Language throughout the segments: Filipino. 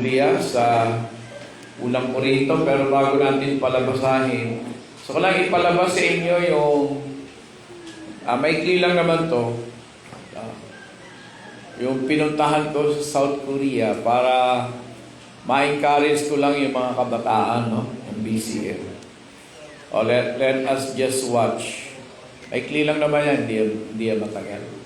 Biblia sa unang Korinto, pero bago natin palabasahin, so ko lang ipalabas sa inyo yung maikli lang naman to, yung pinuntahan ko sa South Korea para ma-encourage ko lang yung mga kabataan, no, ng BCM. Let us just watch. Maikli lang naman yan, hindi yan matagal.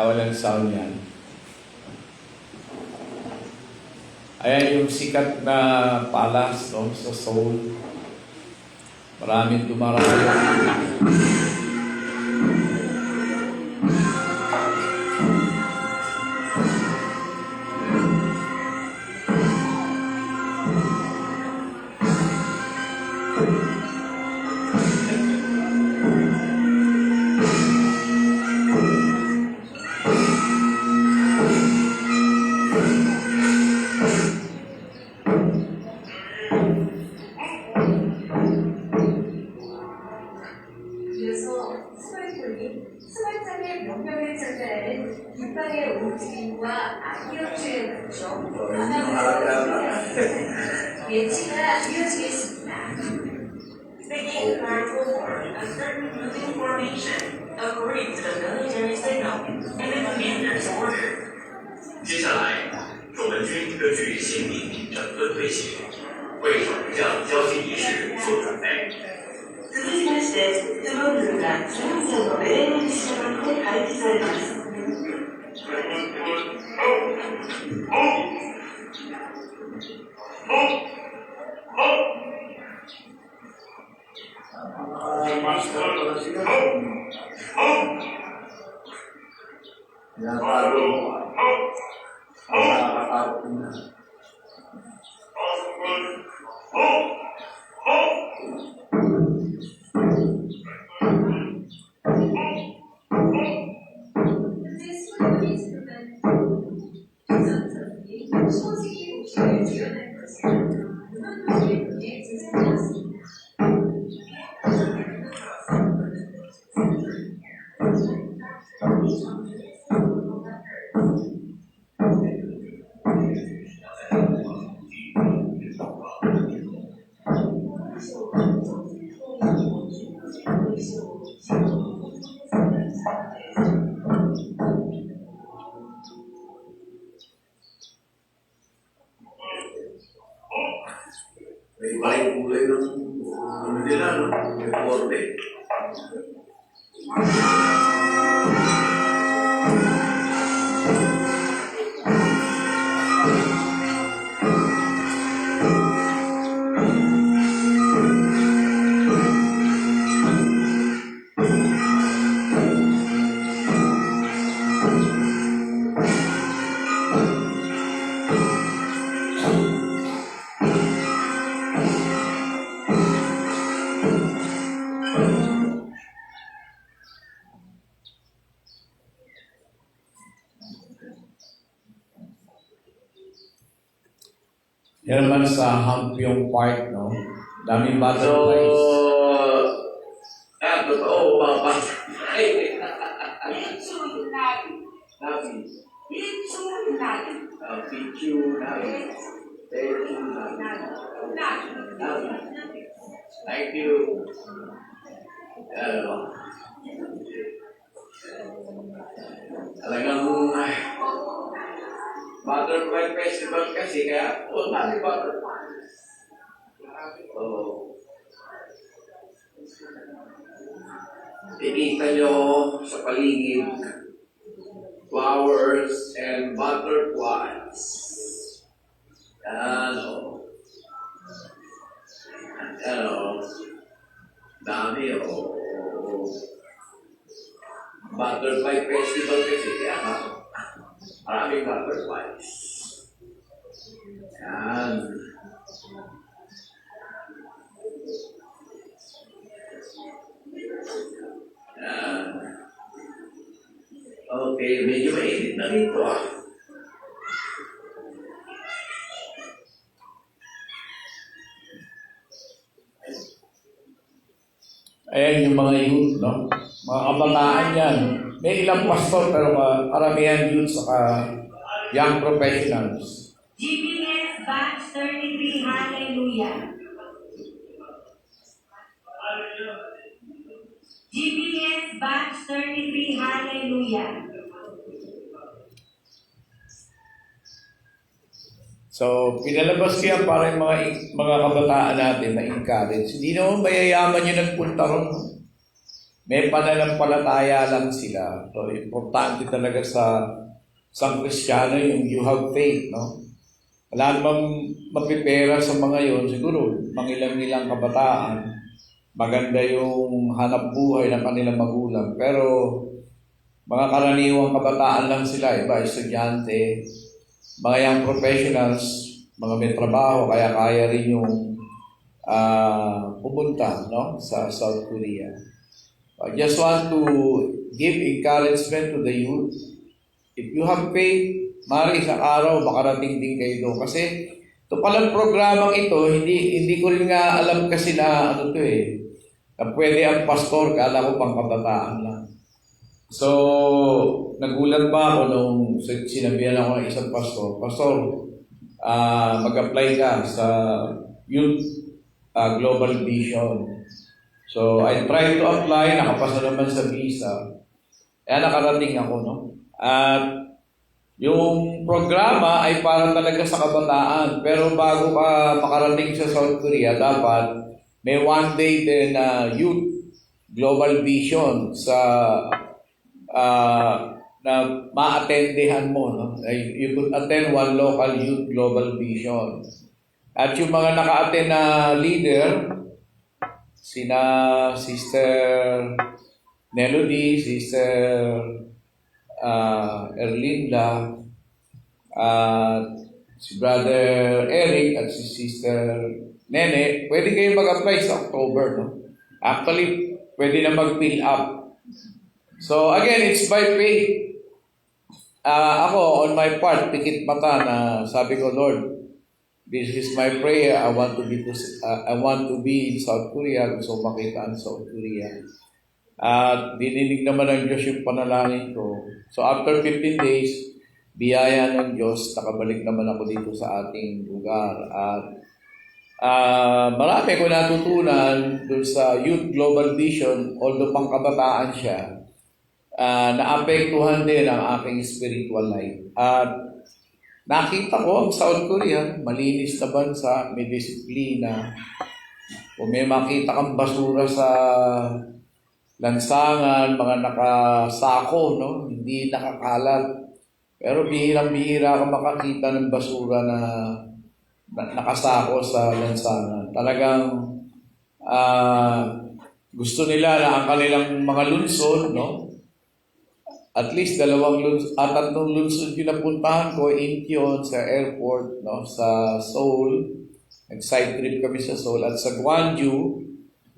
Walang sound yan. Ayan yung sikat na palace, no, sa Seoul. Maraming dumarayo. 스마트의 명령을 전달하는 깃발의 움직임과 아이언주의 구조, 예치가 이어지겠습니다. Singing cards will form a certain moving formation according to the military signal and the commander's order. 接下来，守门军根据新兵整顿队形，为守门将交接仪式做准备。続きまして、スモールがそれぞれの命令に従って配置されます。May balik kulay ng ano nila, no? May forte. Yan naman sa Hampiong Park, no? Daming butterflies. Totoo, mga 일주일날, butterfly. Nabi. 일주일날, Pichu, nabi. Techu, nabi. Thank you. Talagang butterfly festival kasi kaya marami butterflies. So, tinita nyo sa paligid flowers and butterflies. Ano? Dami butterfly festival kasi kaya maraming butterflies. Yan. Yan. Okay, medyo mainit na rito Ayan yung mga youth, no? Mga kabataan yan. May ilang pastor pero karamihan youth saka young professionals. GPS Batch 33, Hallelujah. GPS Batch 33, Hallelujah. So, pinalabas ko yan para yung mga kabataan natin na encourage. Hindi naman mayayaman yung nagpunta ron. May pananampalataya lang sila. So, importante talaga sa Kristiyano yung you have faith, no? Wala namang mapipera sa mga yon. Siguro, mangilang-ilang kabataan, maganda yung hanap buhay ng kanilang magulang. Pero, mga karaniwang kabataan lang sila, iba, estudyante, mga young professionals, mga may trabaho, kaya kaya rin yung pumunta, no, sa South Korea. I just want to give encouragement to the youth. If you have faith, mari isang araw makarating din kayo doon. Kasi ito palang programang ito, hindi ko rin nga alam kasi na ano to na pwede ang pastor, kala ko pang kabataan lang. So, nagulat ba ako nung sinabihan ako ng isang pastor, mag-apply ka sa Youth Global Vision. So, I tried to apply, nakapasa naman sa visa. Kaya nakarating ako, no? At yung programa ay para talaga sa kabataan. Pero bago ka makarating sa South Korea, dapat may one day din na Youth Global Vision sa na ma-attendehan mo, no? You could attend one local youth global vision. At yung mga naka-attend na leader, sina Sister Melody, Sister Erlinda, si Brother Eric at si Sister Nene, pwede kayo mag-apply sa October, no? Actually, pwede na mag-fill up. So again, it's by faith. Ako, on my part, pikit mata na sabi ko, Lord, this is my prayer. I want to be in South Korea. Gusto makita ang South Korea. At dininig naman ng Diyos yung panalangin ko. So after 15 days, biyaya ng Diyos, nakabalik naman ako dito sa ating lugar. At marami ko natutunan dun sa Youth Global Vision, although pang kabataan siya. Naapektuhan din ang aking spiritual life. At nakita ko ang South Korea, malinis na bansa, may disiplina. Kung may makita kang basura sa lansangan, mga nakasako, no? Hindi nakakalat. Pero bihirang-bihira ka makakita ng basura na nakasako sa lansangan. Talagang gusto nila na ang kanilang mga lunsod, no? At least 2 at 3 lunsod yung napuntahan ko, Incheon, sa airport, no, sa Seoul. Nag-side trip kami sa Seoul. At sa Gwangju,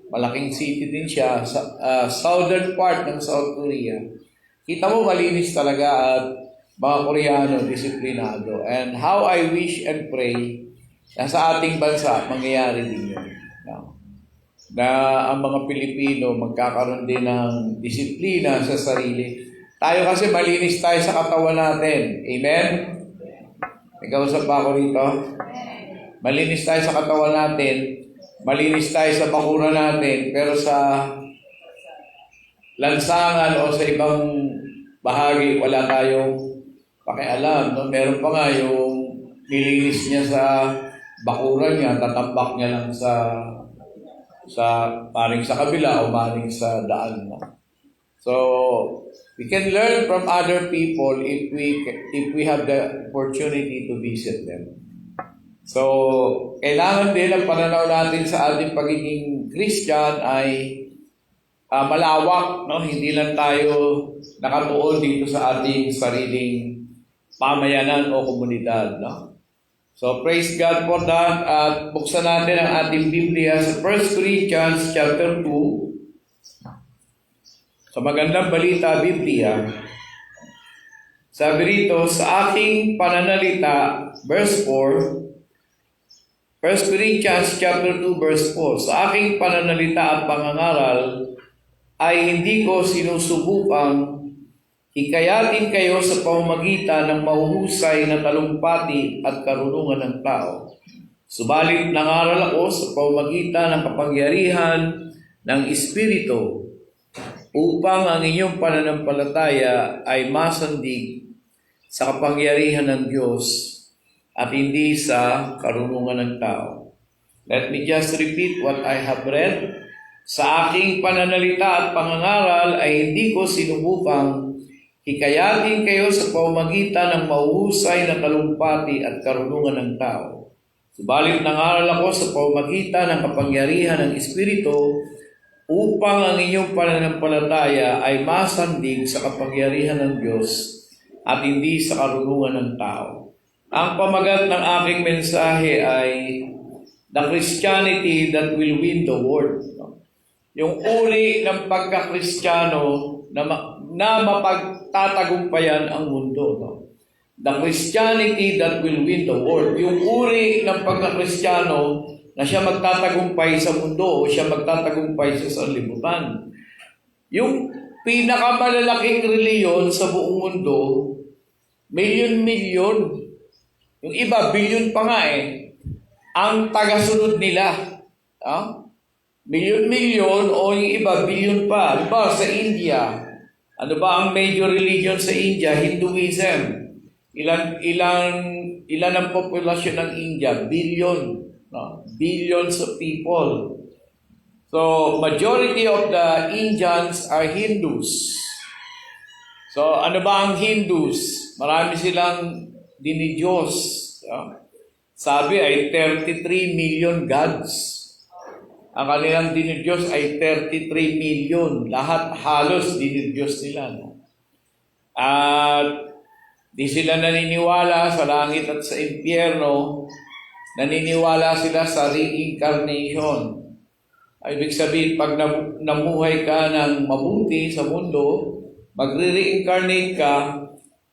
malaking city din siya, sa southern part ng South Korea. Kita mo, malinis talaga at mga Koreano, disiplinado. And how I wish and pray na sa ating bansa, mangyayari din yun. No? Na ang mga Pilipino magkakaroon din ng disiplina sa sarili. Tayo kasi malinis tayo sa katawan natin. Amen? Nag-ausap ba ako rito? Malinis tayo sa katawan natin. Malinis tayo sa bakura natin. Pero sa lansangan o sa ibang bahagi, wala tayong pakialam. No? Meron pa nga yung nilinis niya sa bakura niya, tatambak niya lang sa maring sa kabila o maring sa daan. No? So, we can learn from other people if we have the opportunity to visit them. So, kailangan din ang pananaw natin sa ating pagiging Christian ay malawak, no? Hindi lang tayo nakatuon dito sa ating sariling pamayanan o komunidad, no? So, praise God for that. At buksan natin ang ating Biblia sa 1 Corinthians chapter 2. Sa magandang balita, Biblia, sabi rito, sa aking pananalita, verse 4, 1 Corinthians chapter 2 verse 4, sa aking pananalita at pangangaral ay hindi ko sinusubukang hikayatin kayo sa pamamagitan ng mahuhusay na talumpati at karunungan ng tao. Subalit nangaral ako sa pamamagitan ng kapangyarihan ng Espiritu upang ang inyong pananampalataya ay masandig sa kapangyarihan ng Diyos at hindi sa karunungan ng tao. Let me just repeat what I have read. Sa aking pananalita at pangangaral ay hindi ko sinubukang hikayatin kayo sa pamamagitan ng mahuhusay na talumpati at karunungan ng tao. Subalit nangaral ako sa pamamagitan ng kapangyarihan ng Espiritu upang ang inyong pananampalataya ay masandig sa kapangyarihan ng Diyos at hindi sa karunungan ng tao. Ang pamagat ng aking mensahe ay The Christianity that will win the world. Yung uri ng pagka-Kristiyano na mapagtatagumpayan ang mundo. The Christianity that will win the world. Yung uri ng pagka-Kristiyano na siya magtatagumpay sa mundo o siya magtatagumpay sa sanlibutan. Yung pinakamalalaking reliyon sa buong mundo, milyon-milyon. Yung iba, bilyon pa nga ang tagasunod nila. Milyon-milyon o yung iba, bilyon pa. Diba, sa India, ano ba ang major religion sa India? Hinduism. Ilan ang populasyon ng India? Billion. No? Billions of people. So, majority of the Indians are Hindus. So, ano ba ang Hindus? Marami silang dinidiyos. Sabi ay 33 million gods. Ang kanilang dinidiyos ay 33 million. Lahat halos dinidiyos nila. No? At di sila naniniwala sa langit at sa impyerno. Naniniwala sila sa reincarnation. Ibig sabihin, pag namuhay ka ng mabuti sa mundo, magre-reincarnate ka,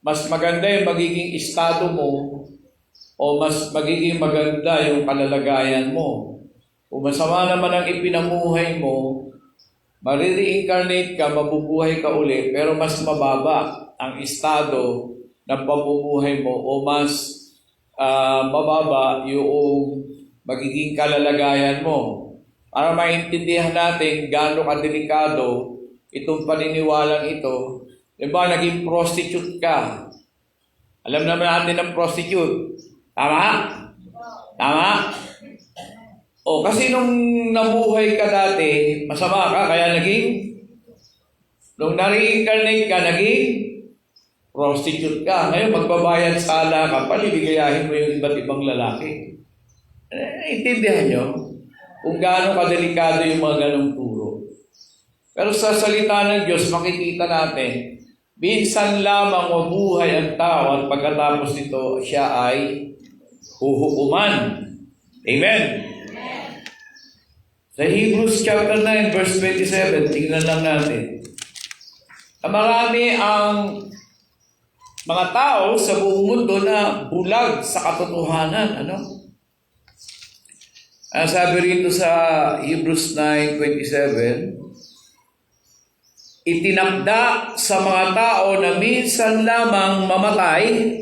mas maganda yung magiging estado mo o mas magiging maganda yung kalalagayan mo. Kung masama naman ang ipinamuhay mo, magre-reincarnate ka, mabubuhay ka uli, pero mas mababa ang estado ng pamumuhay mo o mas mababa yung magiging kalalagayan mo. Para maintindihan natin gaano kadelikado itong paniniwalang ito. Diba, naging prostitute ka. Alam naman natin ang prostitute. Tama? Tama? O, kasi nung nabuhay ka dati, masama ka, kaya nung na-reincarnate ka, naging prostitute ka. Ngayon, magbabayad sala ka, palibigayahin mo yung iba't ibang lalaki. Intindihan nyo kung gaano kadelikado yung mga ganong turo. Pero sa salita ng Diyos, makikita natin, minsan lamang mabuhay ang tao at pagkatapos nito, siya ay huhukuman. Amen? Sa Hebrews chapter 9, verse 27, tingnan lang natin. Marami ang mga tao sa buong mundo na bulag sa katotohanan. Sabi rito sa Hebrews 9:27, itinakda sa mga tao na minsan lamang mamatay,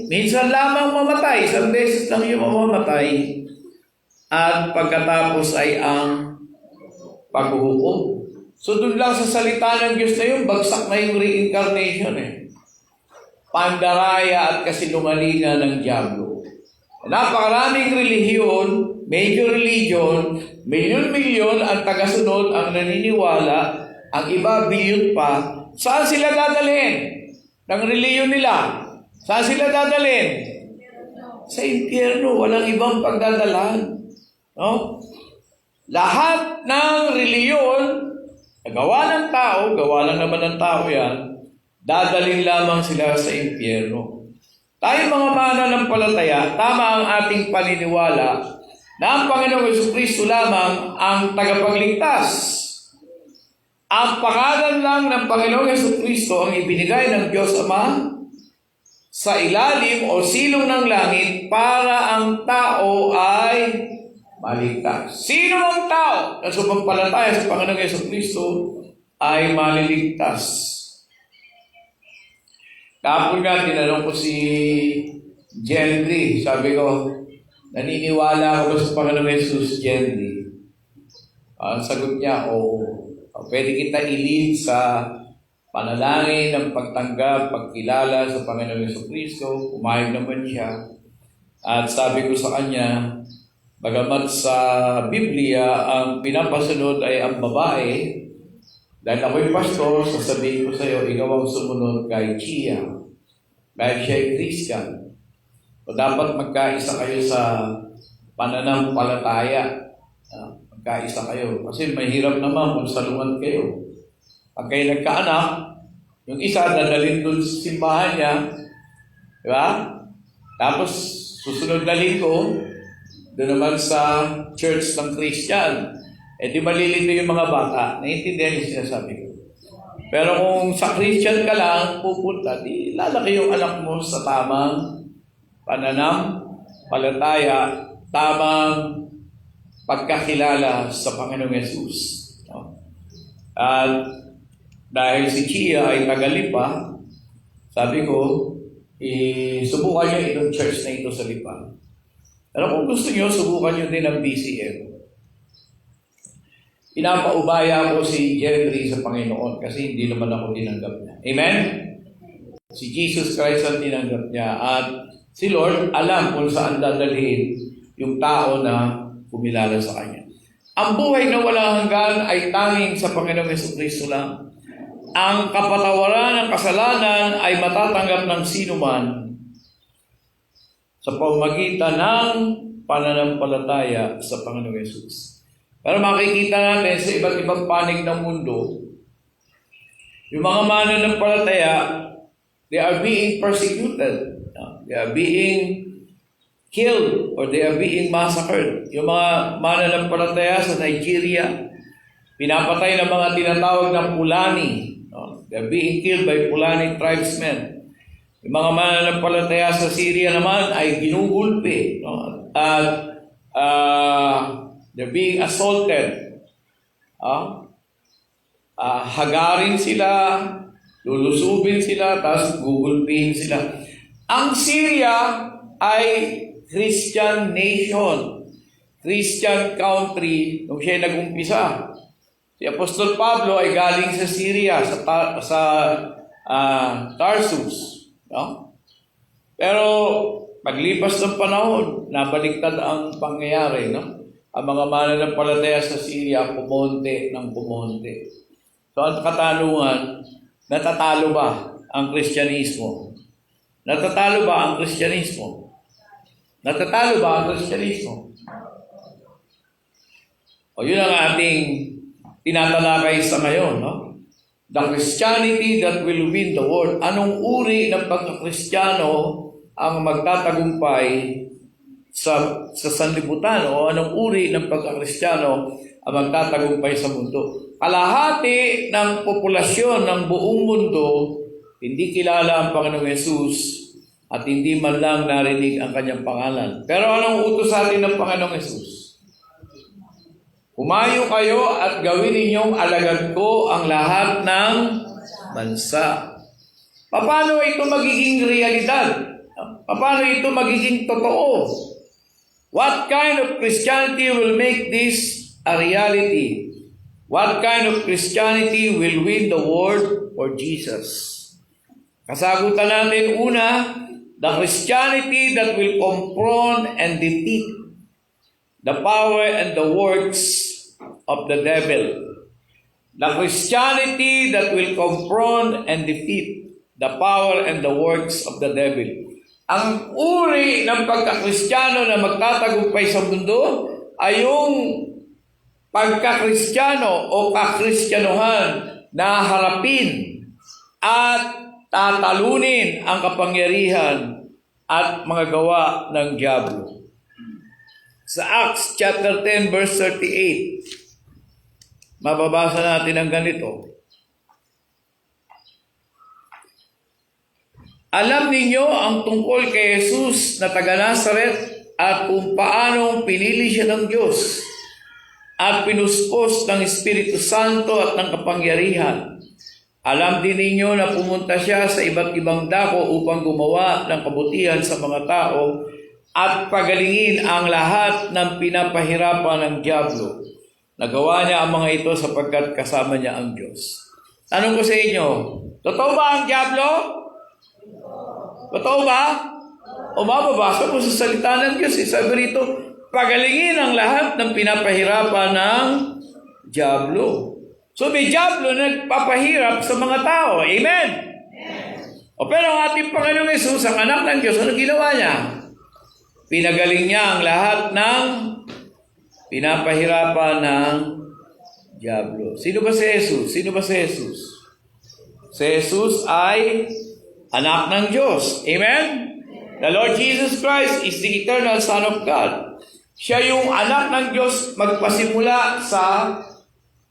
isang beses lang yung mamamatay, at pagkatapos ay ang paghuhukom. So doon lang sa salita ng Diyos na yun, bagsak na yung reincarnation Pandaraya at kasinungalingan ng diablo. Napakaraming relihiyon, major religion, milyon-milyon ang tagasunod, ang naniniwala, ang iba bilyon pa. Saan sila dadalhin? Ng relihiyon nila. Saan sila dadalhin? Sa impyerno. Walang ibang pagdadalahan. No? Lahat ng relihiyon, gawa ng tao, gawa lang naman ng tao yan, dadalhin lamang sila sa impyerno. Tayo mga mananampalataya, tama ang ating paniniwala na ang Panginoong Jesucristo lamang ang tagapagligtas. Ang pangalan lang ng Panginoong Jesucristo ang ibinigay ng Diyos Ama sa ilalim o silong ng langit para ang tao ay maligtas. Sino ang tao na sumampalataya sa Panginoong Jesucristo ay maliligtas. Kapag nga, tinanong ko si Jenry, sabi ko, naniniwala ako ba sa Panginoong Jesus, Jenry? Ang sagot niya, oo. Pwede kita ilin sa panalangin ng pagtanggap, pagkilala sa Panginoong Jesucristo. Pumayag naman siya. At sabi ko sa kanya, bagamat sa Biblia, ang pinapasunod ay ang babae, dahil ako'y pastor, sasabihin ko sa iyo, ikaw ang sumunod kay Chia. Dahil siya ay Christian. O dapat magkaisa kayo sa pananampalataya. Magkaisa kayo. Kasi mahirap naman kung salungan kayo. Pag kayo nagkaanak, yung isa dadalhin doon sa simbahan niya. Di ba? Tapos susunod na linggo, doon naman sa church ng Christian. Eh di malilito yung mga bata. Naiintindihan yung sinasabi ko. Pero kung sa Christian ka lang pupunta, di lalaki yung anak mo sa tamang pananampalataya, tamang pagkakilala sa Panginoong Yesus. No? At dahil si Chia ay taga-Lipa, sabi ko, subukan niyo itong church na ito sa Lipa. Pero kung gusto niyo, subukan niyo din ang BCM. Pinapaubaya ko si Jeffrey sa Panginoon kasi hindi naman ako tinanggap niya. Amen? Si Jesus Christ ang tinanggap niya. At si Lord alam kung saan dadalhin yung tao na kumilala sa Kanya. Ang buhay na walang hanggan ay tanging sa Panginoong Jesucristo lang. Ang kapatawaran ng kasalanan ay matatanggap ng sinuman sa pamamagitan ng pananampalataya sa Panginoong Yesus. Pero makikita natin sa iba't ibang panig ng mundo, yung mga mananampalataya, they are being persecuted. They are being killed or they are being massacred. Yung mga mananampalataya sa Nigeria, pinapatay ng mga tinatawag na Fulani. They are being killed by Fulani tribesmen. Yung mga mananampalataya sa Syria naman ay ginugulpi. At they're being assaulted. Hagarin sila, lulusubin sila, tapos gugulpihin sila. Ang Syria ay Christian nation, Christian country nung siya nag-umpisa. Si Apostol Pablo ay galing sa Syria, sa Tarsus. No? Pero paglipas ng panahon, nabaliktad ang pangyayari. No? Ang mga mananampalataya sa Syria, pumonte ng pumonte. So ang katanungan, natatalo ba ang Kristyanismo? Natatalo ba ang Kristyanismo? Natatalo ba ang Kristyanismo? O yun ang ating tinatalakay sa ngayon, no? The Christianity that will win the world. Anong uri ng pagkakristyano ang magtatagumpay sa sanlibutan o anong uri ng pagkakristyano ang magtatagumpay sa mundo? Kalahati ng populasyon ng buong mundo hindi kilala ang Panginoong Yesus at hindi man lang narinig ang kanyang pangalan. Pero anong utos sa atin ng Panginoong Yesus? Humayo kayo at gawin ninyong alagad ko ang lahat ng bansa. Paano ito magiging realidad? Paano ito magiging totoo? What kind of Christianity will make this a reality? What kind of Christianity will win the world for Jesus? Kasagutan natin una, the Christianity that will confront and defeat the power and the works of the devil. The Christianity that will confront and defeat the power and the works of the devil. Ang uri ng pagkakristyano na magtatagumpay sa mundo ay yung pagkakristyano o kakristyanuhan na harapin at tatalunin ang kapangyarihan at mga gawa ng diablo. Sa Acts chapter 10 verse 38, mababasa natin ang ganito. Alam ninyo ang tungkol kay Jesus na taga Nazaret at kung paanong pinili siya ng Diyos at pinuspos ng Espiritu Santo at ng kapangyarihan. Alam din ninyo na pumunta siya sa iba't ibang dako upang gumawa ng kabutihan sa mga tao at pagalingin ang lahat ng pinapahirapan ng diablo. Nagawa niya ang mga ito sapagkat kasama niya ang Diyos. Tanong ko sa inyo, totoo ba ang diablo? Totoo ba? O mababasa mo sa salita ng Diyos. Sabi rito, pagalingin ang lahat ng pinapahirapan ng diablo. So may diablo na nagpapahirap sa mga tao. Amen? O pero ang ating Panginoong Yesus, ang anak ng Diyos, ano ginawa niya? Pinagaling niya ang lahat ng pinapahirapan ng diablo. Sino ba si Jesus? Sino ba si Jesus? Si Jesus ay anak ng Diyos. Amen? The Lord Jesus Christ is the eternal Son of God. Siya yung anak ng Diyos magpasimula sa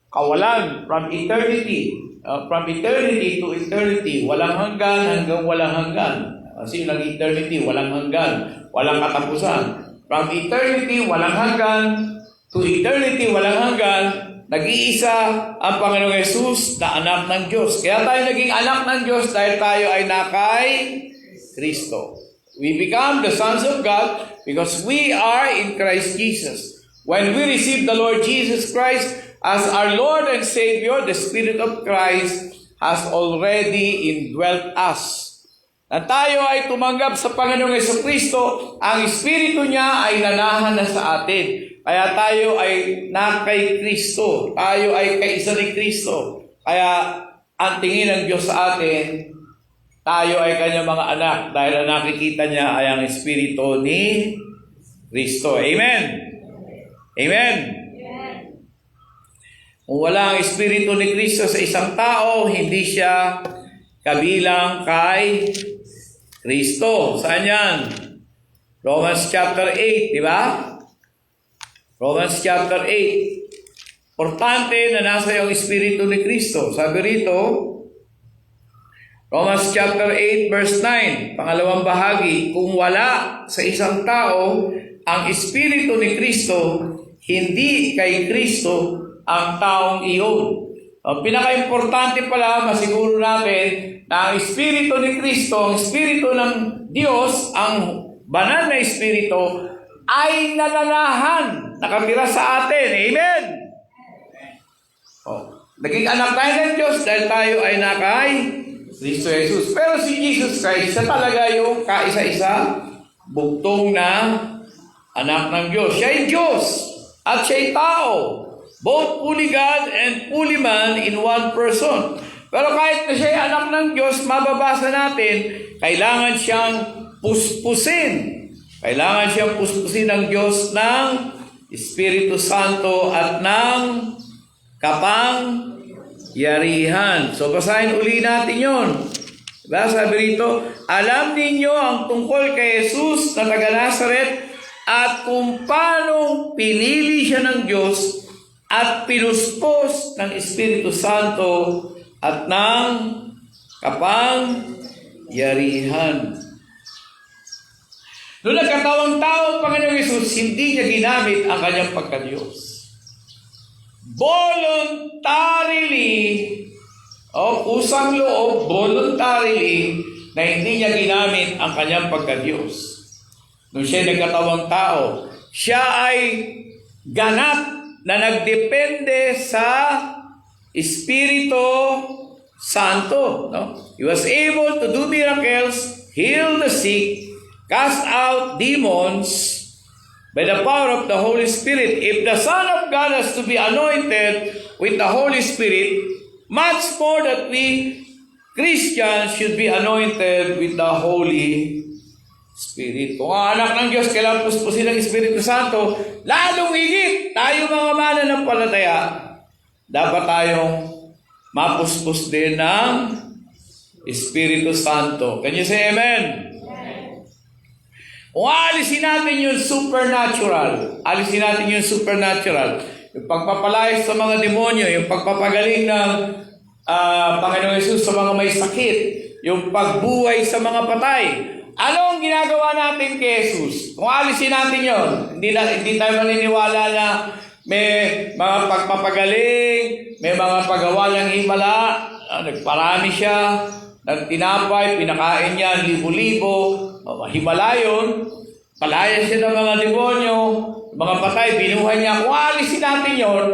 kawalan, from eternity. From eternity to eternity. Walang hanggan hanggang walang hanggan. Kasi yung eternity, walang hanggan. Walang katapusan. From eternity, walang hanggan, to eternity, walang hanggan, nag-iisa ang Panginoong Yesus na anak ng Diyos. Kaya tayo naging anak ng Diyos dahil tayo ay nakay Kristo. We become the sons of God because we are in Christ Jesus. When we receive the Lord Jesus Christ as our Lord and Savior, the Spirit of Christ has already indwelt us. Na tayo ay tumanggap sa Panginoong Jesucristo, ang Espiritu niya ay nanahan na sa atin. Kaya tayo ay nakay Kristo. Tayo ay kaisa ni Kristo. Kaya ang tingin ng Diyos sa atin, tayo ay kanyang mga anak dahil ang nakikita niya ay ang Espiritu ni Kristo. Amen? Amen? Kung wala ang Espiritu ni Kristo sa isang tao, hindi siya kabilang kay Kristo. Saan yan? Romans chapter 8, di ba? Romans chapter 8. Importante na nasa yung Espiritu ni Kristo. Sabi rito, Romans chapter 8 verse 9, pangalawang bahagi, kung wala sa isang tao ang Espiritu ni Kristo, hindi kay Kristo ang taong iyon. Ang pinaka-importante pala, masiguro natin, na ang Espiritu ni Kristo, ang Espiritu ng Diyos, ang banal na Espiritu, ay nananahan, nakatira sa atin. Amen? Naging anak tayo ng Diyos dahil tayo ay nakay Kristo Jesus. Pero si Jesus Christ, siya talaga yung kaisa-isa, bugtong na anak ng Diyos. Siya ay Diyos at siya ay tao. Both fully God and fully man in one person. Pero kahit na siya ay anak ng Diyos, mababasa natin, kailangan siyang puspusin. Kailangan siyang puspusin ng Diyos ng Espiritu Santo at ng kapangyarihan. So, basahin uli natin yun. Diba? Sabi rito, alam ninyo ang tungkol kay Jesus na taga Nazaret at kung paano pinili siya ng Diyos at pinuspos ng Espiritu Santo at ng kapangyarihan. Noong nagkatawang tao ang Panginoong Yesus, hindi niya ginamit ang kanyang pagka-Diyos. Voluntarily, kusang loob, voluntarily, na hindi niya ginamit ang kanyang pagka-Diyos. Noong siya nagkatawang tao, siya ay ganap na nagdepende sa Espiritu Santo. No? He was able to do miracles, heal the sick, cast out demons by the power of the Holy Spirit. If the Son of God has to be anointed with the Holy Spirit, much more that we Christians should be anointed with the Holy Spirit. Kung ang anak ng Diyos kailangan puspusin ng Espiritu Santo, lalong higit tayo mga mananampalataya, dapat tayong mapuspos din ng Espiritu Santo. Can you say amen? Kung alisin natin yung supernatural, yung pagpapalayas sa mga demonyo, yung pagpapagaling ng Panginoong Yesus sa mga may sakit, yung pagbuhay sa mga patay, Ano ang ginagawa natin kay Jesus? Kung alisin natin yon, hindi tayo maniniwala na may mga pagpapagaling, may mga paggawa ng himala, nagparami siya, nagtinapay, pinakain niya, libo-libo, himala yun, palaya siya ng mga demonyo, mga patay, binuhay niya. Kung alisin natin yon,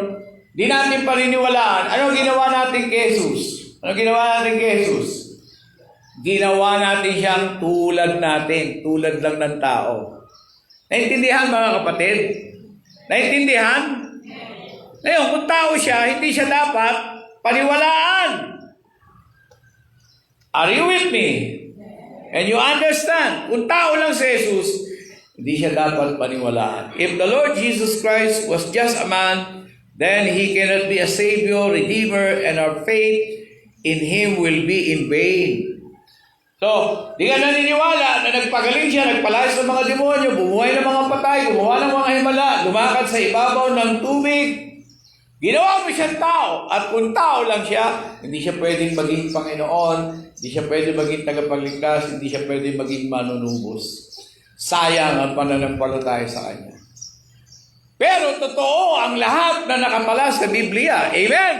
di natin paniniwalaan. Ano ginawa natin kay Jesus? Ano ginawa natin kay Jesus? Ginawa natin siyang tulad natin, tulad lang ng tao. Naintindihan mga kapatid? Naintindihan? Ngayon, kung tao siya, hindi siya dapat paniwalaan. Are you with me? And you understand? Kung tao lang si Jesus, hindi siya dapat paniwalaan. If the Lord Jesus Christ was just a man, then He cannot be a Savior, Redeemer, and our faith in Him will be in vain. So, di ka naniniwala na nagpagaling siya, nagpalayas ng mga demonyo, bumuhay ng mga patay, gumawa ng mga himala, lumakad sa ibabaw ng tubig. Ginawa mo siyang tao. At kung tao lang siya, hindi siya pwedeng maging Panginoon, hindi siya pwedeng maging tagapagligtas, hindi siya pwedeng maging manunubos. Sayang ang pananampalataya sa Kanya. Pero totoo ang lahat na nakatala sa Biblia. Amen?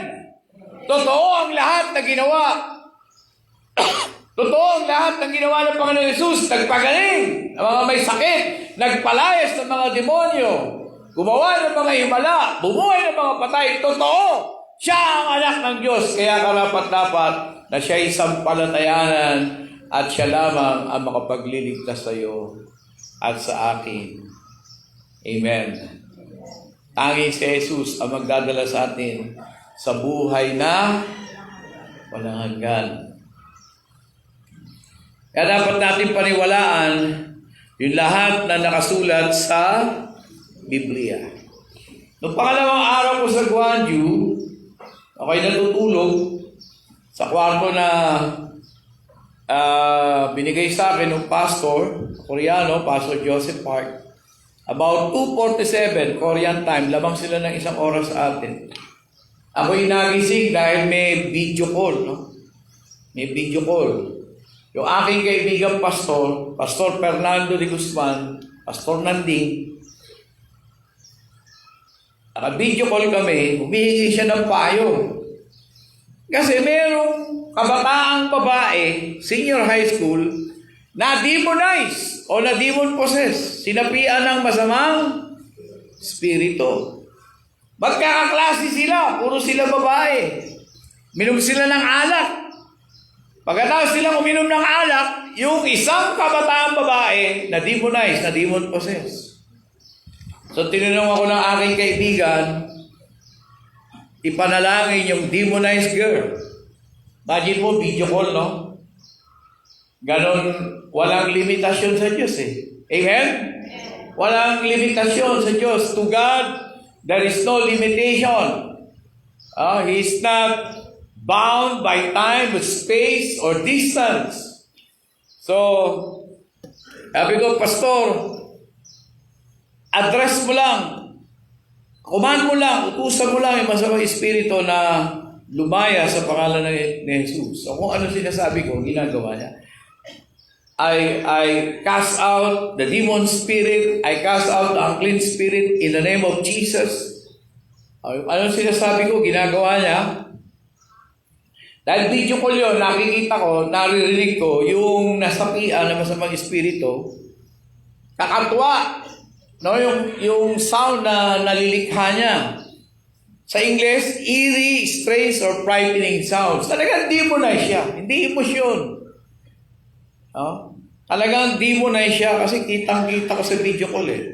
Totoo ang lahat na ginawa. Totoo ang lahat ng ginawa ng Panginoon Jesus. Nagpagaling ng mga may sakit, nagpalayas ng mga demonyo, gumawa ng mga himala, bumuhay ng mga patay. Totoo! Siya ang anak ng Diyos. Kaya karapat-dapat na siya'y sampalatayanan at siya lamang ang makapagliligtas sa iyo at sa akin. Amen. Tanging si Jesus ang magdadala sa atin sa buhay na walang hanggan. Kaya dapat natin paniwalaan yung lahat na nakasulat sa Biblia. Noong pangalawang araw ko sa Gwangju, ako'y natutulog sa kwarto na binigay sa akin ng pastor, Koreano, Pastor Joseph Park. About 2:47 Korean time, lamang sila ng isang oras sa atin. Ako'y nagising dahil may video call, no? May video call. Yung aking kaibigang pastor, Pastor Fernando de Guzman, Pastor Nanding, naka-video call kami, humihingi siya ng payo. Kasi merong kabataang babae, senior high school, na demonize o na demon possess, sinapian ng masamang spirito. Magkakaklase sila, puro sila babae. Minom sila ng alak. Pagkatapos silang uminom ng alak, yung isang kabataang babae na demonize, na demon possess. So tinanong ako ng aking kaibigan, ipanalangin yung demonized girl. Imagine mo, video call, no? Ganon, walang limitasyon sa Diyos eh. Amen? Walang limitasyon sa Diyos. To God, there is no limitation. He is not bound by time, space, or distance. So, sabi ko, Pastor, address mo lang, command mo lang, utusan mo lang yung masamang espiritu na lumaya sa pangalan ni Jesus. So, kung ano sinasabi ko, ginagawa niya. I cast out the demon spirit, I cast out the unclean spirit in the name of Jesus. Ano sinasabi ko, ginagawa niya. Dahil video call yun, nakikita ko, naririnig ko, yung nasapian na masamang espiritu, kakatuwa. No, yung sound na nalilikha niya. Sa English, eerie, strange, or frightening sounds. Talagang demonize siya. Hindi emosyon. Talagang demonize siya kasi kitang-kita ko sa video call eh.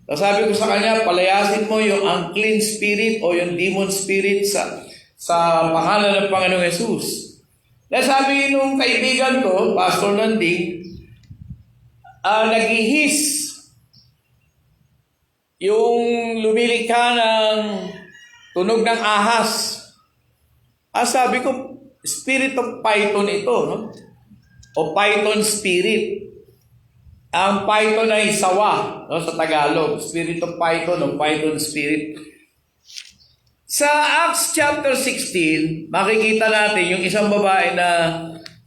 So sabi ko sa kanya, palayasin mo yung unclean spirit o yung demon spirit sa pangalan ng Panginoong Jesus. Dahil sabi nung kaibigan ko, Pastor Nanding, naghihis yung lumilikha ng tunog ng ahas. Sabi ko, spirit of python ito, no? O python spirit. Ang python ay sawa, no, sa Tagalog. Spirit of python o python spirit. Sa Acts chapter 16, makikita natin yung isang babae na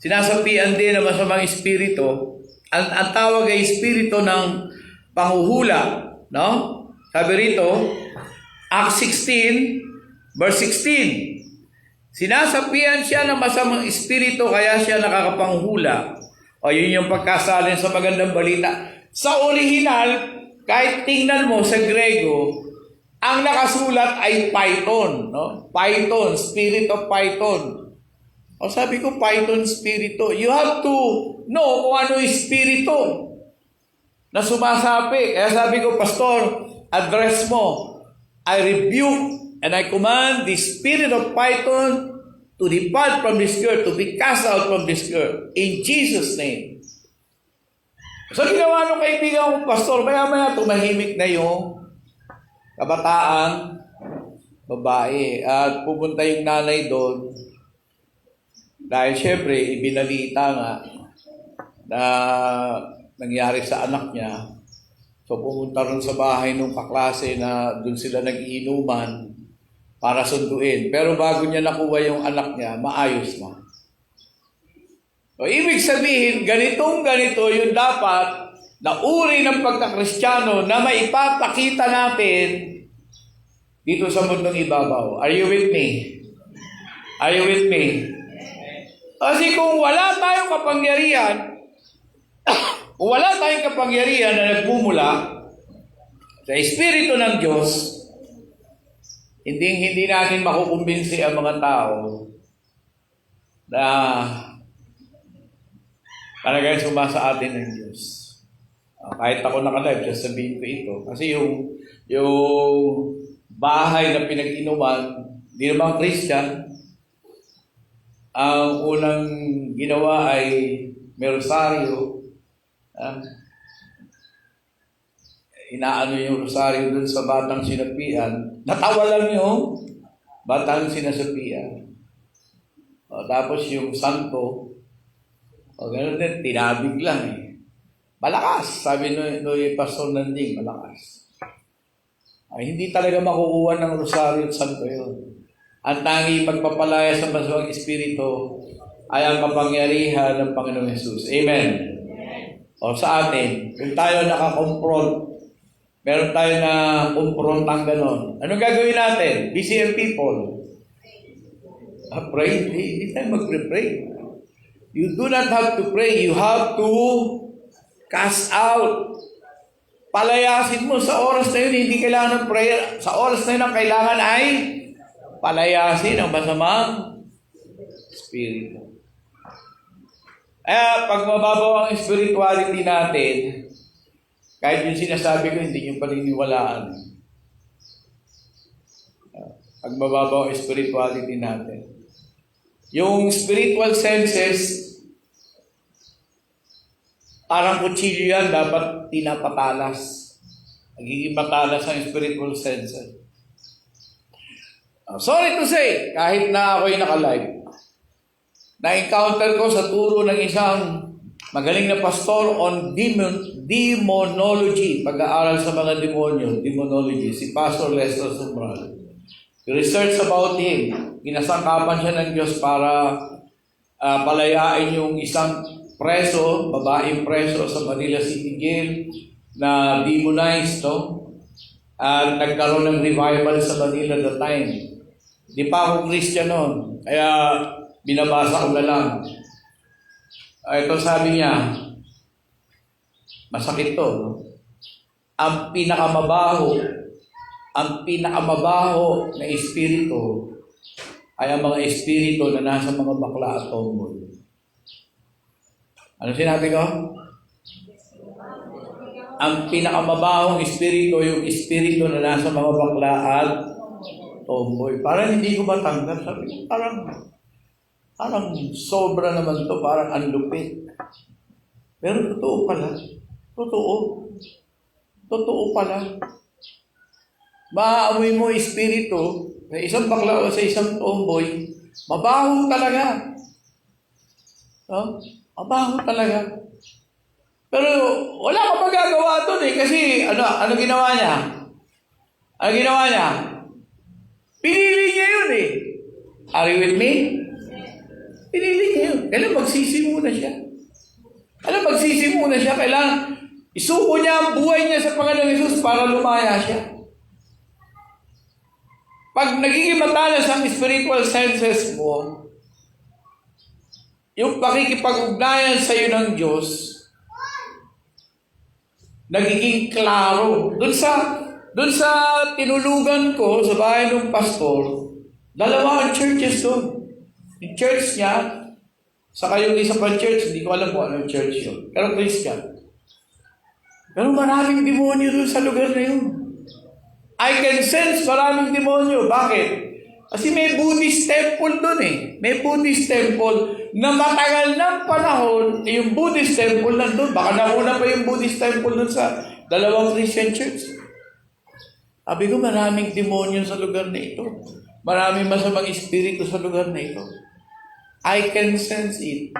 sinasapian din ng masamang espiritu. Ang tawag ay espiritu ng panghuhula, no? Sabi rito, Acts 16, verse 16. Sinasapian siya ng masamang espiritu kaya siya nakakapanghula. O yun yung pagkasalin sa magandang balita. Sa original, kahit tingnan mo sa Grego, ang nakasulat ay Python, no? Python, spirit of Python. O sabi ko, Python spirito. You have to know kung ano yung spirito na sumasapi. Kaya sabi ko, Pastor, address mo. I rebuke and I command the spirit of Python to depart from this girl, to be cast out from this girl. In Jesus' name. So ginawa nung kaibigan ko, Pastor, maya-maya tumahimik na yung kabataang babae. At pupunta yung nanay doon. Dahil syempre, ibinalita nga na nangyari sa anak niya. So pumunta rin sa bahay ng kaklase na doon sila nag-iinuman para sunduin. Pero bago niya nakuha yung anak niya, maayos na. So ibig sabihin, ganito yung dapat na uri ng pagkakristyano na maipapakita natin dito sa mundong ibabaw. Are you with me? Are you with me? Kasi kung wala tayong kapangyarihan, kung wala tayong kapangyarihan na nagmumula sa Espiritu ng Diyos, hindi natin makukumbinsi ang mga tao na talagang sumasa atin ng Diyos. Kahit ako nakalive, sasabihin ko ito. Kasi yung bahay na pinag-inuman, di naman Christian, ang unang ginawa ay may rosaryo. Inaano yung rosaryo dun sa batang sinapian. Natawa lang yung batang sinasapian. Tapos yung santo, gano'n din, tinabig lang eh. Malakas, sabi no Pastor Nanding, malakas. Hindi talaga makukuha ng rosaryo at santo yun. Ang tanging magpapalaya sa masamang espiritu ay ang kapangyarihan ng Panginoong Hesus. Amen. O sa atin, kung tayo nakakompront, meron tayo na komprontang ganon. Anong gagawin natin? BCM people. Pray. Hindi tayo magpre-pray. You do not have to pray. You have to cast out. Palayasin mo sa oras na yun. Hindi kailangan ng prayer. Sa oras na yun, ang kailangan ay palayasin ang masamang espiritu. Pag mababaw ang spirituality natin, kahit yung sinasabi ko, hindi yung paniniwalaan. Pag mababaw ang spirituality natin. Yung spiritual senses, parang kutsilyo yan, dapat tinapatalas. Nagiging matalas ang spiritual senses. Sorry to say, kahit na ako'y naka-live, na-encounter ko sa turo ng isang magaling na pastor on demonology, pag-aaral sa mga demonyo, demonology, si Pastor Lester Sobral. Research about him, kinasangkapan siya ng Diyos para palayain yung isang preso, babaeng preso sa Manila City Jail na demonized, at nagkaroon ng revival sa Manila that time. Di pa ako Christian noon, kaya binabasa ko na lang. Ito sabi niya, masakit to. Ang pinakamabaho na espiritu ay ang mga espiritu na nasa mga bakla at tomboy. Ano sinabi ko? Ang pinakamabahong espiritu, yung espiritu na nasa mga bakla at tomboy. Parang hindi ko matanggap. Sabi ko, parang sobra naman to, parang anlupit. Pero totoo pala. Totoo pala. Maaamoy mo espiritu sa isang bakla o sa isang tomboy, mabaho talaga. Mabaho talaga. Pero wala ka magagawa doon kasi ano ginawa niya? Ano ginawa niya? Pinili niya yun Are you with me? Pinili niya yun. Kailan magsisi muna siya. Alam, magsisi muna siya. Kailangan isuko niya ang buhay niya sa Panginoong Hesus para lumaya siya. Pag nagiging matalas ang spiritual senses mo, yung pakikipag-ugnayan sa iyo ng Diyos, nagiging klaro. Doon sa tinulugan ko, sa bahay ng pastor, 2 ang churches doon. Yung church niya, saka yung isa pang church, hindi ko alam kung anong church yun. Pero Christian. Pero maraming demonyo doon sa lugar na yun. I can sense maraming demonyo. Bakit? Kasi may Buddhist temple doon eh. May Buddhist temple na matagal ng panahon, yung Buddhist temple nandun. Baka nauna pa yung Buddhist temple doon sa 2 Christian church. Sabi ko, maraming demonyo sa lugar na ito. Maraming masamang espiritu sa lugar na ito. I can sense it.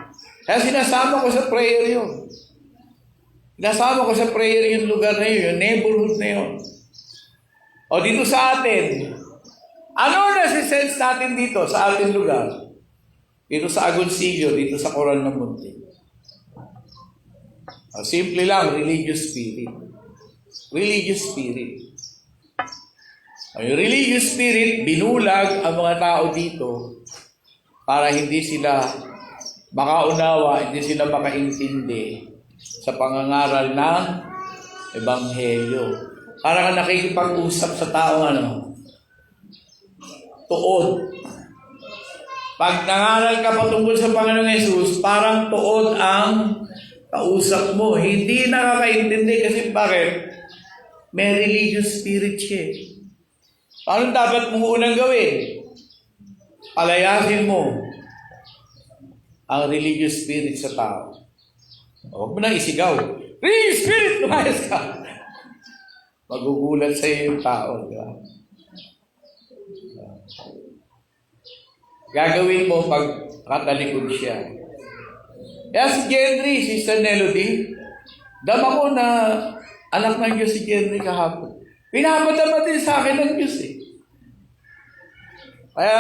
Kaya sinasama ko sa prayer yun. Sinasama ko sa prayer yung lugar na yun, yung neighborhood na yun. O dito sa atin, ano nasi-sense natin dito sa ating lugar? Dito sa Agoncillo, dito sa Coral ng Monte. Simple lang, religious spirit. Religious spirit. Yung religious spirit, binulag ang mga tao dito para hindi sila makaunawa, hindi sila makaintindi sa pangangaral ng Ebanghelyo. Para ka nakikipag-usap sa tao, tuod. Pag nangaral ka patungkol sa Panginoong Hesus, parang tuod ang kausap mo. Hindi nakakaintindi kasi bakit? May religious spirit siya. Paano dapat mong unang gawin? Palayasin mo ang religious spirit sa tao. Huwag mo nang isigaw. Religious spirit, lumayas ka. Magugulat sa iyo yung tao. Diba? Gagawin mo pag katalikod siya. Kaya si Henry, Sister Melody, dama ko na anak ng Diyos si Henry kahapon. Pinapadama din sa akin ng Diyos eh. Kaya,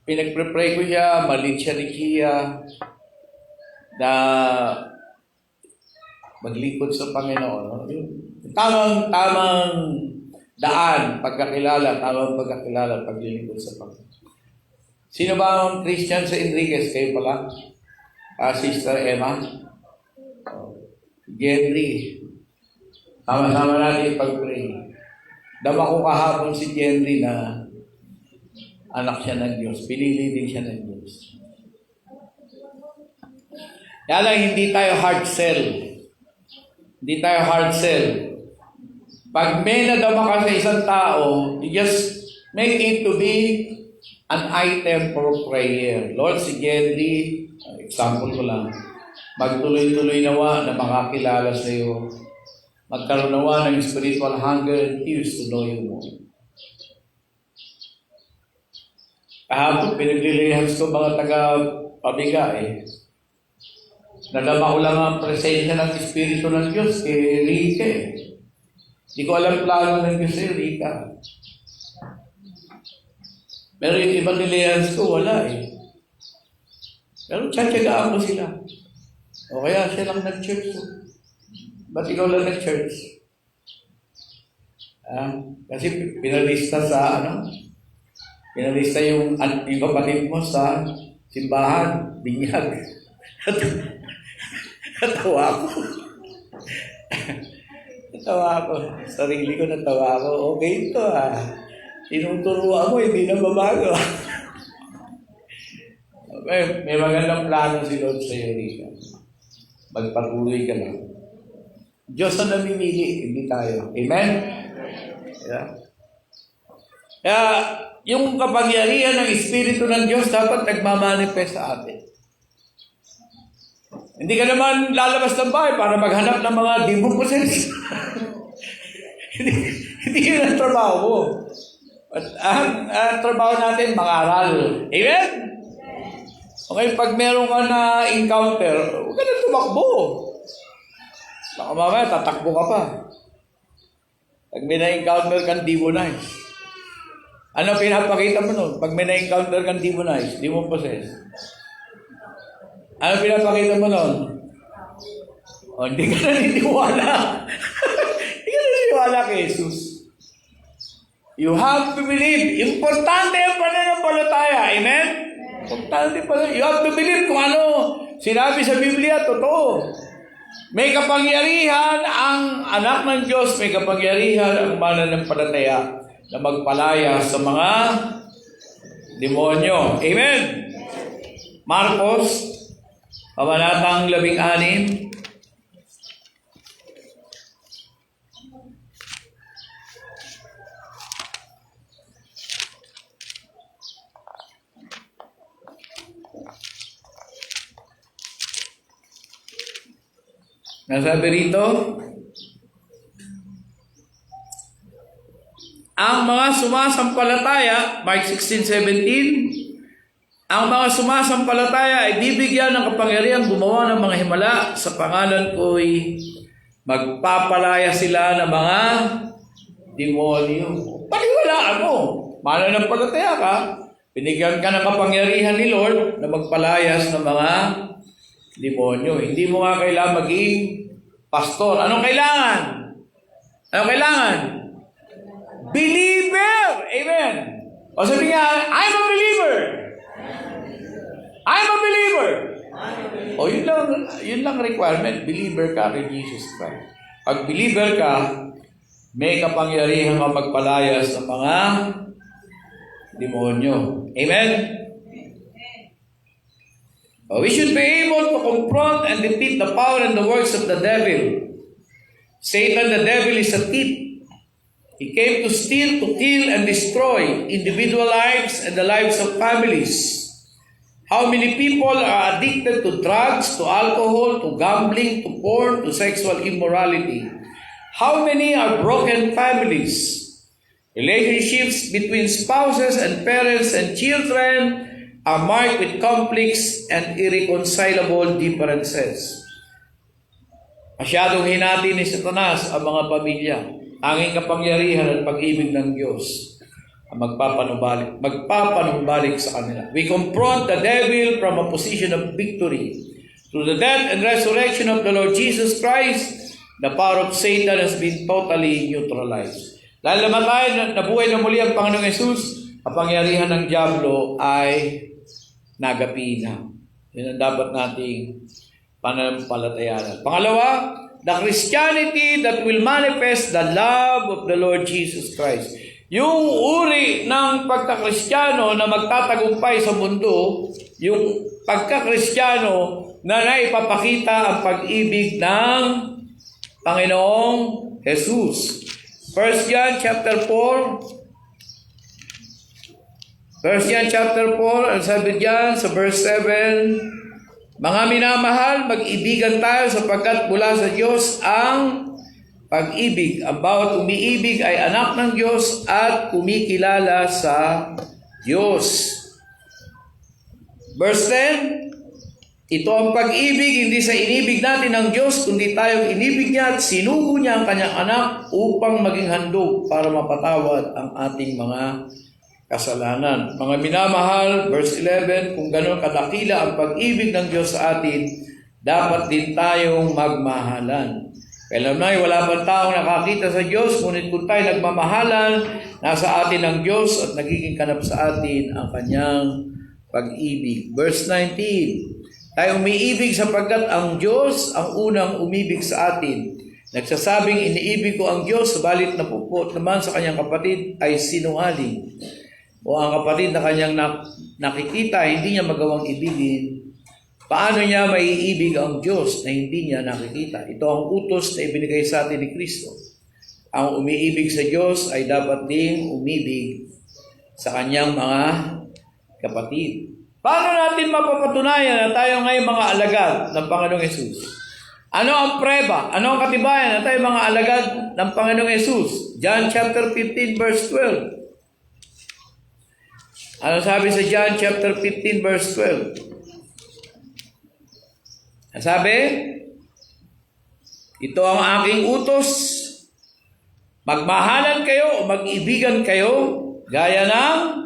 pinagpre-pray ko siya, malit siya ni Kia, na maglingkod sa Panginoon. Tamang daan, pagkakilala, paglilingkod sa Panginoon. Sino ba ang Christian sa Enriquez? Kayo pala? Sister Emma? Henry. Sama-sama natin pag-pray. Dama ko kahapon si Henry na anak siya ng Diyos. Pinili din siya ng Diyos. Kaya lang, hindi tayo hard sell. Hindi tayo hard sell. Pag may nadama ka sa isang tao, you just make it to be an item for prayer. Lord, si Henry, example ko lang, magtuloy-tuloy nawa na makakilala sa iyo. Magkaroon nawa ng spiritual hunger and thirst to know you more. Kahapon, pinaglilihans ko mga taga-pabiga eh. Nadama ko lang ang presensya ng Espiritu ng Diyos kay Rika eh. Hindi ko alam plano ng Diyos eh, Rika. Pero yung ibang nilihans ko, wala eh. Pero tiyatyagaan ko sila. O kaya siya lang nag-church ko. Ba't ikaw lang nag-church? Kasi pinalista sa pinalista yung kapatid mo sa simbahan, binyag. Natawa ako. Sarili ko natawa ako. Okay ito Tinuturuan mo, hindi na babago. May magandang plano si Lord sa iyo, Rika. Magpatuloy ka lang. Diyos ang namimili, hindi tayo. Amen? Yeah. Kaya, yung kapangyarihan ng Espiritu ng Diyos dapat nagmamanifest sa atin. Hindi ka naman lalabas ng bahay para maghanap ng mga demon possessed. Hindi yun ang trabaho mo. At ang trabaho natin, mangaral. Amen? Okay, pag meron ka na encounter, huwag ka na tumakbo. Baka mamaya, tatakbo ka pa. Pag may na-encounter kang demonize. Ano pinapakita mo nun? Pag may na-encounter kang demonize, demon possessed. Ano pinapakita mo nun? O, hindi ka naniniwala. Hindi ka naniniwala kay Jesus. You have to believe. Importante ang pananampalataya. Amen? Importante pala. You have to believe kung ano sinabi sa Biblia, totoo. May kapangyarihan ang anak ng Diyos, may kapangyarihan ang mananampalataya na magpalaya sa mga demonyo. Amen? Marcos, Kabanatang 16. Nasabi rito, ang mga sumasampalataya, Mark 16:17, ang mga sumasampalataya ay bibigyan ng kapangyarihan gumawa ng mga himala sa pangalan ko'y magpapalaya sila ng mga demonyo. Paniwalaan mo. Mananampalataya ka, binigyan ka ng kapangyarihan ni Lord na magpalayas ng mga demonyo. Hindi mo nga kailangan maging pastor. Anong kailangan? Anong kailangan? Believer! Amen! O sabi nga, I'm a believer! I'm a believer! O yun lang requirement. Believer ka kay Jesus Christ. Pag believer ka, may kapangyarihan ka magpalayas ng mga demonyo. Amen? We should be able to confront and defeat the power and the works of the devil. Satan, the devil, is a thief. He came to steal, to kill, and destroy individual lives and the lives of families. How many people are addicted to drugs, to alcohol, to gambling, to porn, to sexual immorality? How many are broken families? Relationships between spouses and parents and children are marked with complex and irreconcilable differences. Masyadong hinati ni Satanas ang mga pamilya. Anging kapangyarihan at pag-ibig ng Diyos ang magpapanumbalik sa kanila. We confront the devil from a position of victory. Through the death and resurrection of the Lord Jesus Christ, the power of Satan has been totally neutralized. Dahil namatay, nabuhay na muli ang Panginoong Yesus, kapangyarihan ng Diablo ay nagapi na. Yun ang dapat nating pananampalatayanan. Pangalawa, the Christianity that will manifest the love of the Lord Jesus Christ. Yung uri ng pagkakristyano na magtatagumpay sa mundo, yung pagkakristyano na naipapakita ang pag-ibig ng Panginoong Jesus. 1 John chapter 4, ang sabi diyan sa verse 7, mga minamahal, mag-ibigan tayo sapagkat mula sa Diyos ang pag-ibig. Ang bawat umiibig ay anak ng Diyos at kumikilala sa Diyos. Verse 10, ito ang pag-ibig, hindi sa inibig natin ng Diyos, kundi tayong inibig niya at sinugo niya ang kanyang anak upang maging handog para mapatawad ang ating mga kasalanan. Mga minamahal, verse 11, kung gano'n kadakila ang pag-ibig ng Diyos sa atin, dapat din tayong magmahalan. Kailan na wala pang taong nakakita sa Diyos, ngunit kung tayo nagmamahalan, nasa atin ang Diyos at nagiging kanap sa atin ang kanyang pag-ibig. Verse 19, tayo umiibig sapagkat ang Diyos ang unang umibig sa atin. Nagsasabing iniibig ko ang Diyos, subalit napupot naman sa kanyang kapatid ay sinungaling. O ang kapatid na kanyang nakikita, hindi niya magawang ibigin. Paano niya maiibig ang Diyos na hindi niya nakikita? Ito ang utos na ibinigay sa atin ni Kristo. Ang umiibig sa Diyos ay dapat ding umibig sa kanyang mga kapatid. Paano natin mapapatunayan na tayo ngayon mga alagad ng Panginoong Yesus? Ano ang preba? Ano ang katibayan na tayo mga alagad ng Panginoong Yesus? John chapter 15 verse 12. Ano sabi sa John chapter 15 verse 12? Sabi, ito ang aking utos. Magmahalan kayo o mag-ibigan kayo gaya ng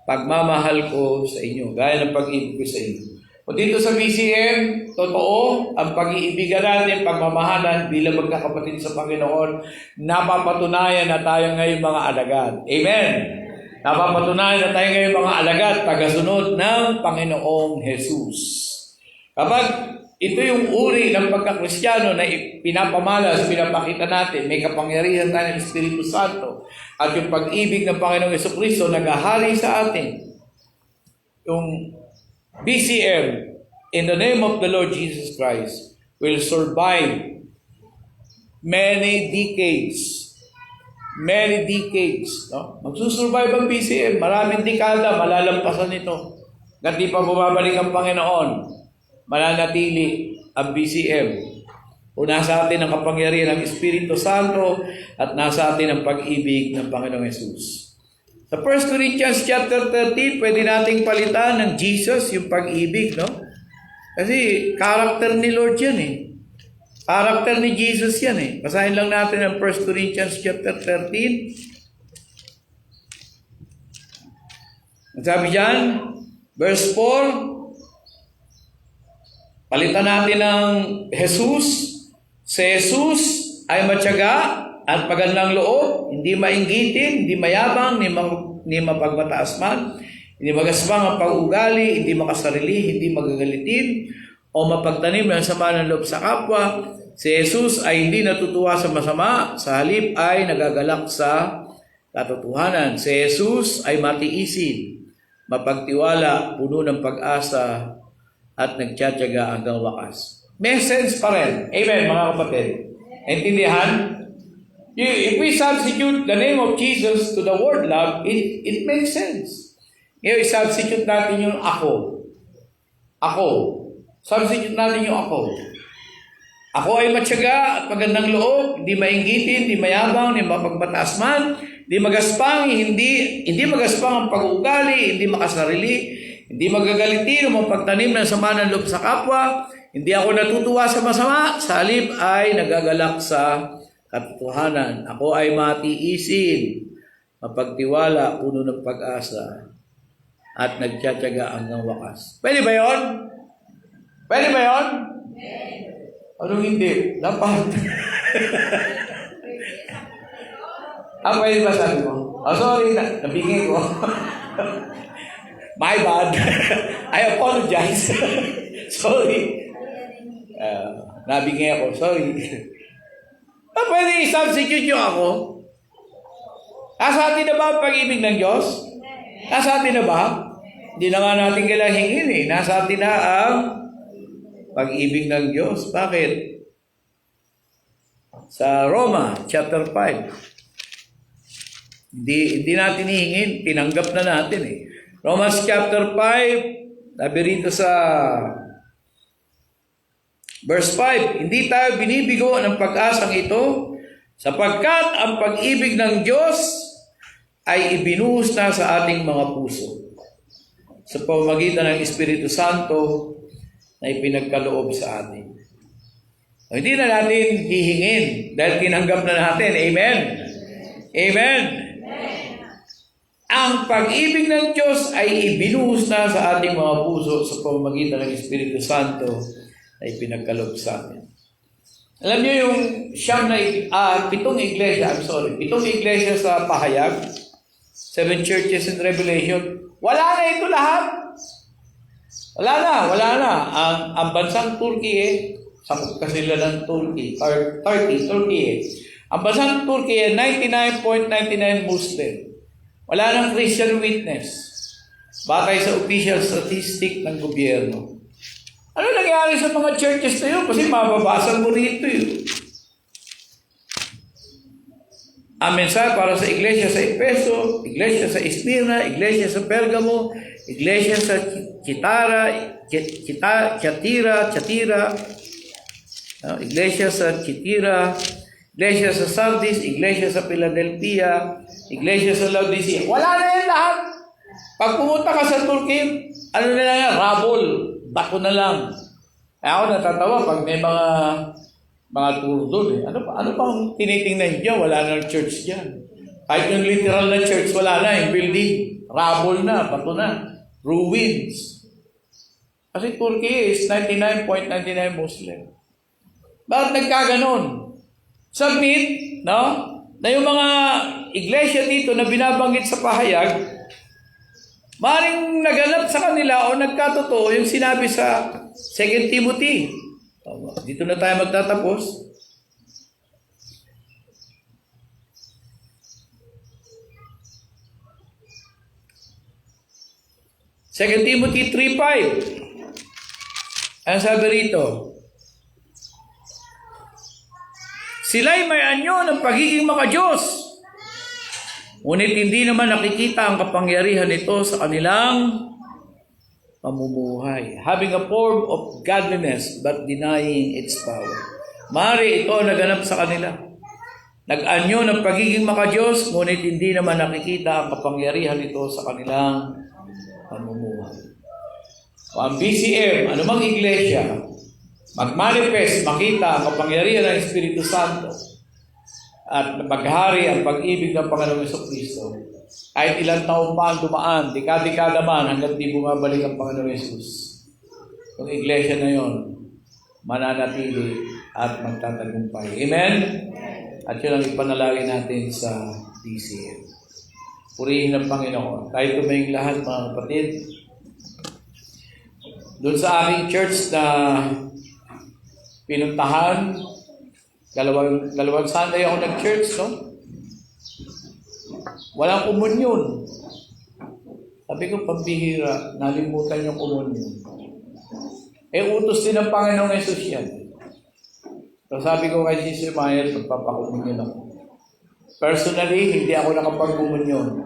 pagmamahal ko sa inyo. Gaya ng pag-ibig ko sa inyo. O dito sa BCM, totoo, ang pag-iibigan natin, pagmamahalan bilang magkakapatid sa Panginoon, napapatunayan na tayo ngayon mga alagad. Amen! Napapatunayan na tayo ngayon mga alagad, tagasunod ng Panginoong Jesus. Kapag ito yung uri ng pagkakristyano na pinapamalas, pinapakita natin, may kapangyarihan tayo ng Espiritu Santo, at yung pag-ibig ng Panginoong Jesucristo naghahari sa atin. Yung BCM, in the name of the Lord Jesus Christ, will survive many decades. Many decades. No? Magsusurvive ang BCM. Maraming dekada, malalampasan ito. At di pa bumabalik ang Panginoon, mananatili ang BCM. O nasa atin ang kapangyarihan ng Espiritu Santo at nasa atin ang pag-ibig ng Panginoong Yesus. Sa 1 Corinthians chapter 13, pwede nating palitan ng Jesus yung pag-ibig, no? Kasi character ni Lord yan eh. Character ni Jesus yan eh. Basahin lang natin ang 1 Corinthians chapter 13. Ang sabi dyan, verse 4, palitan natin ng Jesus. Si Jesus ay matyaga at magandang loob, hindi mainggitin, hindi mayabang, hindi mapagmataas man, hindi magaspang ang pag-ugali, hindi makasarili, hindi magagalitin, o mapagtanim ng sama ng loob sa kapwa. Si Jesus ay hindi natutuwa sa masama, sa halip ay nagagalak sa katotohanan. Si Jesus ay matiisin, mapagtiwala, puno ng pag-asa, at nagtiyatyaga hanggang wakas. May sense pa rin. Amen, mga kapatid. Intindihan? If we substitute the name of Jesus to the word love, it makes sense. Ngayon, substitute natin yung ako. Ako. Substitute natin yung ako. Ako ay matyaga at magandang loob, hindi mainggitin, hindi mayabang, hindi mapagmataas man, hindi magaspang, hindi magaspang ang pag-uugali, hindi makasarili, hindi magagalitin o mapagtanim ng sama ng loob sa kapwa, hindi ako natutuwa sa masama, sa halip ay nagagalak sa katotohanan. Ako ay matiisin, mapagtiwala, puno ng pag-asa, at nagtiyatyaga hanggang wakas. Pwede ba yun? Pwede ba yun? Anong hindi? Dapat. Pwede ba sabi mo? Oh, sorry, nabigay ko. My bad. I apologize. Sorry. Nabigay ako. Sorry. Pwede i-substitute yung ako? Nasa atin na ba ang pag-ibig ng Diyos? Nasa atin na ba? Hindi na nga natin kailangan hingin eh. Nasa atin na ang pag-ibig ng Diyos. Bakit? Sa Roma, chapter 5. Hindi natin hingin. Tinanggap na natin eh. Romans chapter 5, sabi rito sa verse 5, hindi tayo binibigo ng pag-asang ito sapagkat ang pag-ibig ng Diyos ay ibinuhos na sa ating mga puso sa pamamagitan ng Espiritu Santo na ipinagkaloob sa atin. O, hindi na natin hihingin dahil tinanggap na natin. Amen? Amen? Ang pag-ibig ng Diyos ay ibinuhos na sa ating mga puso sa pamamagitan ng Espiritu Santo na ipinagkaloob sa atin. Alam niyo yung pitong iglesia sa pahayag, 7 churches in Revelation, wala na ito lahat. Wala na. Ang bansang Turkey sakop kasi nila ng Turkey. Ang bansang Turkey 99.99 Muslim. Wala nang Christian witness. Batay sa official statistic ng gobyerno. Ano nangyari sa mga churches na yun? Kasi mababasa mo rito yun. Ang mensahe para sa iglesia sa Efeso, iglesia sa Esmirna, iglesia sa Pergamo, iglesia sa Tiatira, iglesia sa Chitira, iglesia sa Sardis, iglesia sa Philadelphia, iglesia sa Laodicea. Wala na yan lahat. Pag pumunta ka sa Turkey, ano na lang yan? Rabol. Bako na lang. Ako natatawa pag may mga tour doon eh. Ano pang tinitingnan dyan? Wala na church dyan. Kahit yung literal na church, wala na. Yung building, rabol na, bato na. Ruins. Kasi Turkey is 99.99 Muslim. Bakit nagkaganon? Submit, no? Na yung mga iglesia dito na binabanggit sa pahayag, maaaring naganap sa kanila o nagkatotoo yung sinabi sa 2 Timothy. Dito na tayo magtatapos. Second Timothy 3:5. Ang sabi rito, sila'y may anyo ng pagiging makadiyos, ngunit hindi naman nakikita ang kapangyarihan nito sa kanilang pamumuhay. Having a form of godliness but denying its power. Mari ito naganap sa kanila. Nag-anyo ng pagiging makadiyos, ngunit hindi naman nakikita ang kapangyarihan nito sa kanilang pamumuhay. O ang BCM, anumang iglesia, mag-manifest, makita ang kapangyarihan ng Espiritu Santo at maghari ang pag-ibig ng Panginoong Jesucristo. Kahit ilang taon pa ang dumaan, dekada-dekada man hanggang di bumabalik ang Panginoong Yesus. Yung iglesia na yon, mananatili at magtatagumpay. Amen? At yun ang ipanalangin natin sa BCM. Purihin ng Panginoon. Tayo tumayong lahat, mga kapatid. Doon sa aking church na pinuntahan, dalawang Sunday ako nag-church, no? Walang komunyon. Sabi ko, pambihira, nalimutan yung komunyon. Utos din ng Panginoong Yesus yan. So sabi ko kay Sister Myers, magpapakomunyon ako. Personally, hindi ako nakapag-komunyon.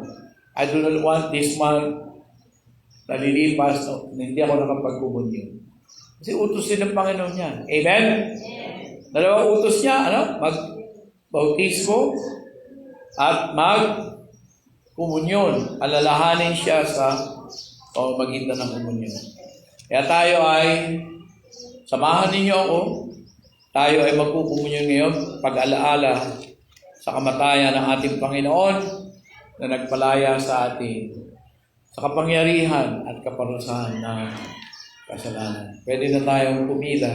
I do not want this month nalilipas, no? Hindi ako nakapag-komunyon. Kasi utos din ng Panginoon yan. Amen? Dalawang utos niya, mag-bautismo at mag-komunyon. Alalahanin siya sa magitan ng komunyon. Kaya tayo ay, samahan ninyo ako, tayo ay magkukomunyon ngayon, pag-alaala sa kamatayan ng ating Panginoon na nagpalaya sa atin sa kapangyarihan at kaparusahan ng kasalanan. Pwede na tayong pumila